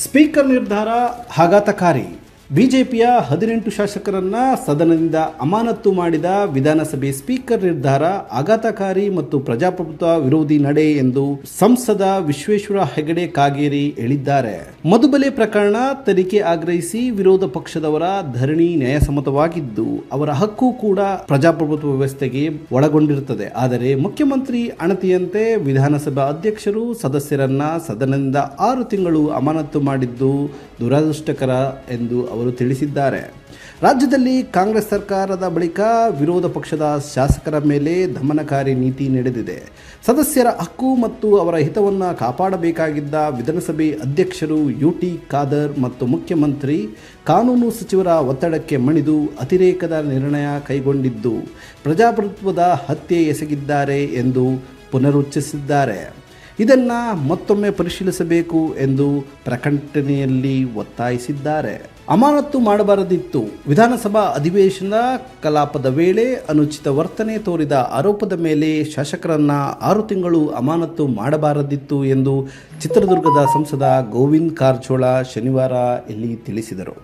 Speaker ನಿರ್ಧಾರ ಆಘಾತಕಾರಿ. ಬಿಜೆಪಿಯ 18 ಶಾಸಕರನ್ನ ಸದನದಿಂದ ಅಮಾನತು ಮಾಡಿದ ವಿಧಾನಸಭೆ ಸ್ಪೀಕರ್ ನಿರ್ಧಾರ ಆಘಾತಕಾರಿ ಮತ್ತು ಪ್ರಜಾಪ್ರಭುತ್ವ ವಿರೋಧಿ ನಡೆ ಎಂದು ಸಂಸದ ವಿಶ್ವೇಶ್ವರ ಹೆಗಡೆ ಕಾಗೇರಿ ಹೇಳಿದ್ದಾರೆ. ಮಧುಬಲೆ ಪ್ರಕರಣ ತನಿಖೆ ಆಗ್ರಹಿಸಿ ವಿರೋಧ ಪಕ್ಷದವರ ಧರಣಿ ನ್ಯಾಯಸಮ್ಮತವಾಗಿದ್ದು ಅವರ ಹಕ್ಕು ಕೂಡ ಪ್ರಜಾಪ್ರಭುತ್ವ ವ್ಯವಸ್ಥೆಗೆ ಒಳಗೊಂಡಿರುತ್ತದೆ. ಆದರೆ ಮುಖ್ಯಮಂತ್ರಿ ಅಣತಿಯಂತೆ ವಿಧಾನಸಭಾ ಅಧ್ಯಕ್ಷರು ಸದಸ್ಯರನ್ನ ಸದನದಿಂದ 6 ತಿಂಗಳು ಅಮಾನತು ಮಾಡಿದ್ದು ದುರದೃಷ್ಟಕರ ಎಂದು ಅವರು ತಿಳಿಸಿದ್ದಾರೆ. ರಾಜ್ಯದಲ್ಲಿ ಕಾಂಗ್ರೆಸ್ ಸರ್ಕಾರದ ಬಳಿಕ ವಿರೋಧ ಪಕ್ಷದ ಶಾಸಕರ ಮೇಲೆ ದಮನಕಾರಿ ನೀತಿ ನಡೆದಿದೆ. ಸದಸ್ಯರ ಹಕ್ಕು ಮತ್ತು ಅವರ ಹಿತವನ್ನು ಕಾಪಾಡಬೇಕಾಗಿದ್ದ ವಿಧಾನಸಭೆ ಅಧ್ಯಕ್ಷರು ಯುಟಿ ಖಾದರ್ ಮತ್ತು ಮುಖ್ಯಮಂತ್ರಿ ಕಾನೂನು ಸಚಿವರ ಒತ್ತಡಕ್ಕೆ ಮಣಿದು ಅತಿರೇಕದ ನಿರ್ಣಯ ಕೈಗೊಂಡಿದ್ದು ಪ್ರಜಾಪ್ರಭುತ್ವದ ಹತ್ಯೆ ಎಸಗಿದ್ದಾರೆ ಎಂದು ಪುನರುಚ್ಚರಿಸಿದ್ದಾರೆ. ಇದನ್ನು ಮತ್ತೊಮ್ಮೆ ಪರಿಶೀಲಿಸಬೇಕು ಎಂದು ಪ್ರಕಟಣೆಯಲ್ಲಿ ಒತ್ತಾಯಿಸಿದ್ದಾರೆ. ಅಮಾನತು ಮಾಡಬಾರದಿತ್ತು. ವಿಧಾನಸಭಾ ಅಧಿವೇಶನ ಕಲಾಪದ ವೇಳೆ ಅನುಚಿತ ವರ್ತನೆ ತೋರಿದ ಆರೋಪದ ಮೇಲೆ ಶಾಸಕರನ್ನ 6 ತಿಂಗಳು ಅಮಾನತು ಮಾಡಬಾರದಿತ್ತು ಎಂದು ಚಿತ್ರದುರ್ಗದ ಸಂಸದ ಗೋವಿಂದ ಕಾರಜೋಳ ಶನಿವಾರ ಇಲ್ಲಿ ತಿಳಿಸಿದರು.